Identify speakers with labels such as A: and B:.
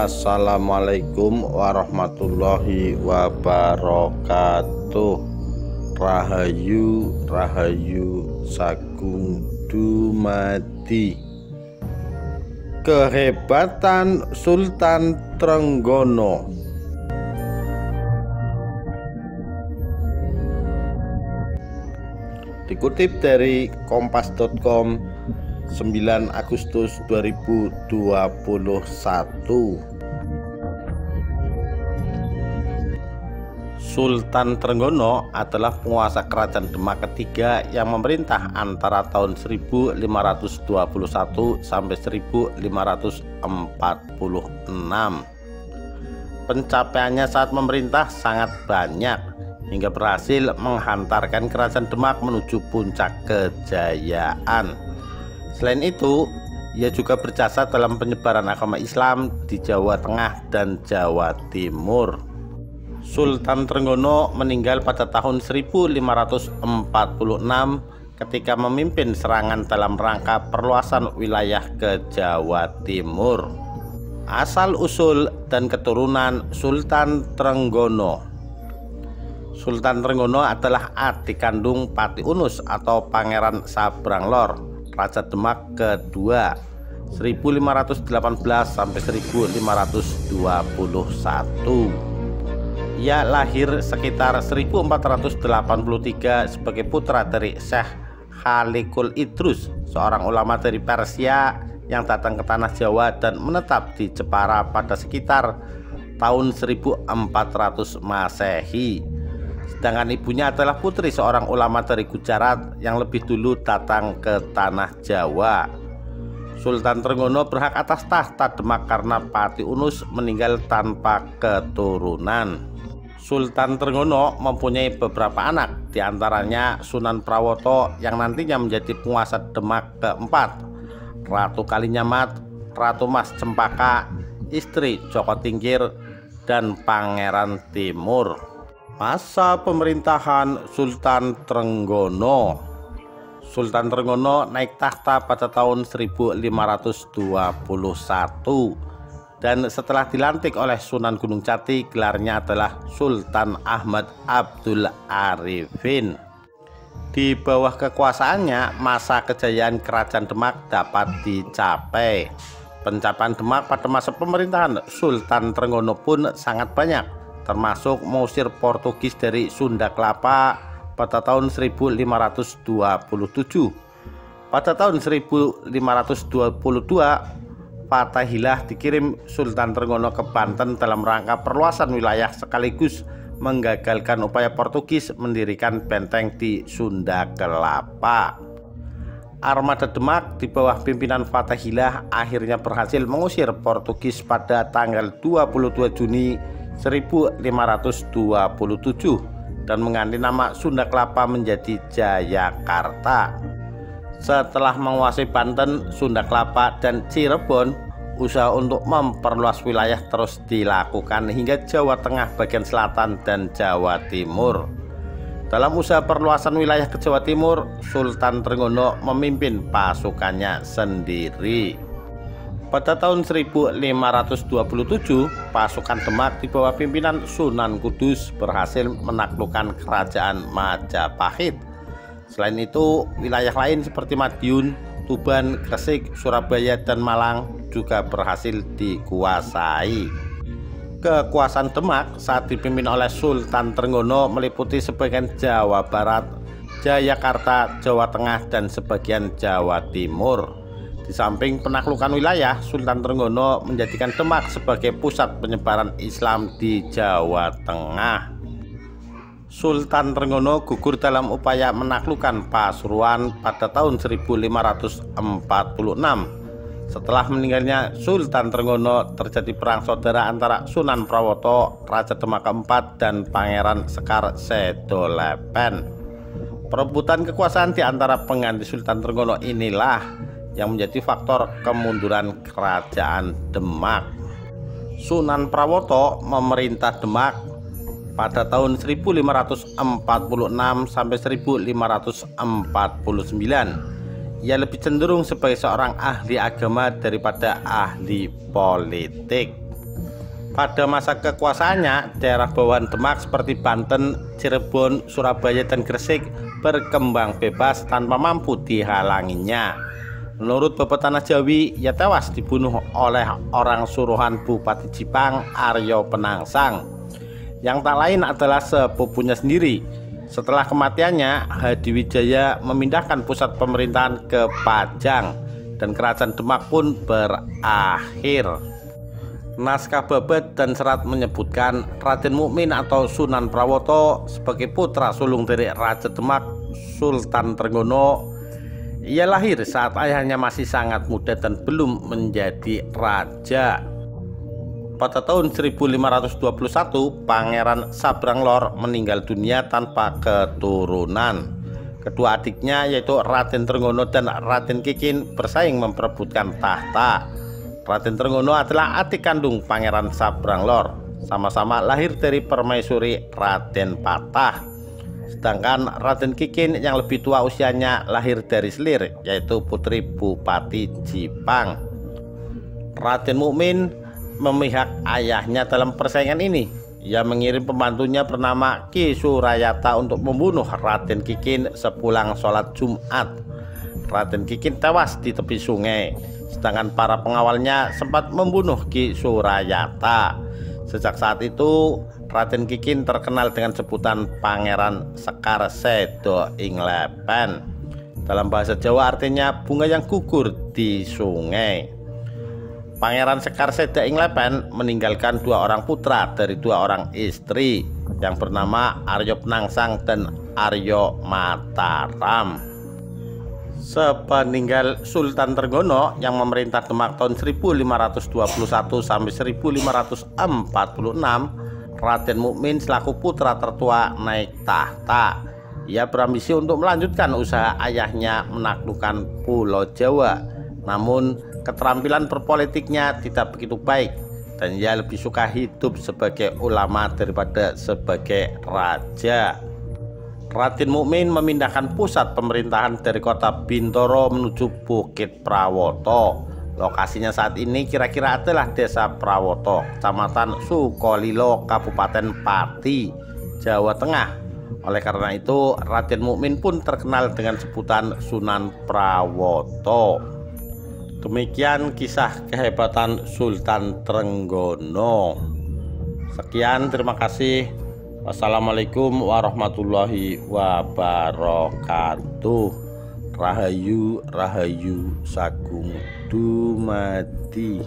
A: Assalamualaikum warahmatullahi wabarakatuh. Rahayu Rahayu Sagung Dumadi. Kehebatan Sultan Trenggono. Dikutip dari kompas.com 9 Agustus 2021. Sultan Trenggono adalah penguasa kerajaan Demak ketiga yang memerintah antara tahun 1521 sampai 1546. Pencapaiannya saat memerintah sangat banyak hingga berhasil menghantarkan kerajaan Demak menuju puncak kejayaan. Selain itu, ia juga berjasa dalam penyebaran agama Islam di Jawa Tengah dan Jawa Timur. Sultan Trenggono meninggal pada tahun 1546 ketika memimpin serangan dalam rangka perluasan wilayah ke Jawa Timur. Asal-usul dan keturunan Sultan Trenggono. Sultan Trenggono adalah adik kandung Pati Unus atau Pangeran Sabranglor, Raja Demak kedua 1518 sampai 1521. Ia lahir sekitar 1483 sebagai putra dari Syekh Khalikul Idrus, seorang ulama dari Persia yang datang ke tanah Jawa dan menetap di Jepara pada sekitar tahun 1400 Masehi. Sedangkan ibunya adalah putri seorang ulama dari Gujarat yang lebih dulu datang ke tanah Jawa. Sultan Trenggono berhak atas tahta Demak karena Pati Unus meninggal tanpa keturunan. Sultan Trenggono mempunyai beberapa anak, diantaranya Sunan Prawoto yang nantinya menjadi penguasa Demak keempat, Ratu Kalinyamat, Ratu Mas Cempaka, istri Joko Tingkir, dan Pangeran Timur. Masa pemerintahan Sultan Trenggono. Sultan Trenggono naik tahta pada tahun 1521 dan setelah dilantik oleh Sunan Gunung Jati, gelarnya adalah Sultan Ahmad Abdul Arifin. Di bawah kekuasaannya, masa kejayaan kerajaan Demak dapat dicapai. Pencapaian Demak pada masa pemerintahan Sultan Trenggono pun sangat banyak, termasuk mengusir Portugis dari Sunda Kelapa pada tahun 1527. Pada tahun 1522, Fatahillah dikirim Sultan Trenggono ke Banten dalam rangka perluasan wilayah sekaligus menggagalkan upaya Portugis mendirikan benteng di Sunda Kelapa. Armada Demak di bawah pimpinan Fatahillah akhirnya berhasil mengusir Portugis pada tanggal 22 Juni 1527 dan mengganti nama Sunda Kelapa menjadi Jayakarta. Setelah menguasai Banten, Sunda Kelapa, dan Cirebon, usaha untuk memperluas wilayah terus dilakukan hingga Jawa Tengah bagian selatan dan Jawa Timur. Dalam usaha perluasan wilayah ke Jawa Timur, Sultan Trenggono memimpin pasukannya sendiri. Pada tahun 1527, pasukan Demak di bawah pimpinan Sunan Kudus berhasil menaklukkan kerajaan Majapahit. Selain itu, wilayah lain seperti Madiun, Tuban, Gresik, Surabaya, dan Malang juga berhasil dikuasai. Kekuasaan Demak saat dipimpin oleh Sultan Trenggono meliputi sebagian Jawa Barat, Jayakarta, Jawa Tengah, dan sebagian Jawa Timur. Di samping penaklukan wilayah, Sultan Trenggono menjadikan Demak sebagai pusat penyebaran Islam di Jawa Tengah. Sultan Trenggono gugur dalam upaya menaklukkan Pasuruan pada tahun 1546. Setelah meninggalnya Sultan Trenggono, terjadi perang saudara antara Sunan Prawoto, Raja Demak keempat, dan Pangeran Sekar Sedolepen. Perebutan kekuasaan di antara pengganti Sultan Trenggono inilah yang menjadi faktor kemunduran kerajaan Demak. Sunan Prawoto memerintah Demak pada tahun 1546 sampai 1549. Ia lebih cenderung sebagai seorang ahli agama daripada ahli politik. Pada masa kekuasaannya, daerah bawahan Demak seperti Banten, Cirebon, Surabaya, dan Gresik berkembang bebas tanpa mampu dihalanginya. Menurut Bapak Tanah Jawi, ia tewas dibunuh oleh orang suruhan Bupati Jipang, Aryo Penangsang, yang tak lain adalah sepupunya sendiri. Setelah kematiannya, Hadiwijaya memindahkan pusat pemerintahan ke Pajang, dan kerajaan Demak pun berakhir. Naskah Babad dan Serat menyebutkan Raden Mukmin atau Sunan Prawoto sebagai putra sulung dari Raja Demak, Sultan Trenggono. Ia lahir saat ayahnya masih sangat muda dan belum menjadi raja. Pada tahun 1521, Pangeran Sabranglor meninggal dunia tanpa keturunan. Kedua adiknya yaitu Raden Trenggono dan Raden Kikin bersaing memperebutkan tahta. Raden Trenggono adalah adik kandung Pangeran Sabranglor, sama-sama lahir dari permaisuri Raden Patah. Sedangkan Raden Kikin yang lebih tua usianya lahir dari Selir, yaitu putri Bupati Jipang. Raden Mukmin memihak ayahnya dalam persaingan ini. Ia mengirim pembantunya bernama Ki Surayata untuk membunuh Raden Kikin sepulang sholat Jumat. Raden Kikin tewas di tepi sungai, sedangkan para pengawalnya sempat membunuh Ki Surayata. Sejak saat itu, Raden Kikin terkenal dengan sebutan Pangeran Sekar Sedo ing Lepen. Dalam bahasa Jawa artinya bunga yang gugur di sungai. Pangeran Sekar Sedo ing Lepen meninggalkan 2 orang putra dari 2 orang istri yang bernama Aryo Penangsang dan Aryo Mataram. Sepeninggal Sultan Trenggono yang memerintah Demak tahun 1521 sampai 1546, Raden Mukmin selaku putra tertua naik tahta. Ia berambisi untuk melanjutkan usaha ayahnya menaklukkan Pulau Jawa. Namun keterampilan berpolitiknya tidak begitu baik dan ia lebih suka hidup sebagai ulama daripada sebagai raja. Raden Mukmin memindahkan pusat pemerintahan dari kota Bintoro menuju Bukit Prawoto. Lokasinya saat ini kira-kira adalah Desa Prawoto, Kecamatan Sukolilo, Kabupaten Pati, Jawa Tengah. Oleh karena itu, Raden Mukmin pun terkenal dengan sebutan Sunan Prawoto. Demikian kisah kehebatan Sultan Trenggono. Sekian, terima kasih. Wassalamualaikum warahmatullahi wabarakatuh. Rahayu Rahayu Sagung Dumadi.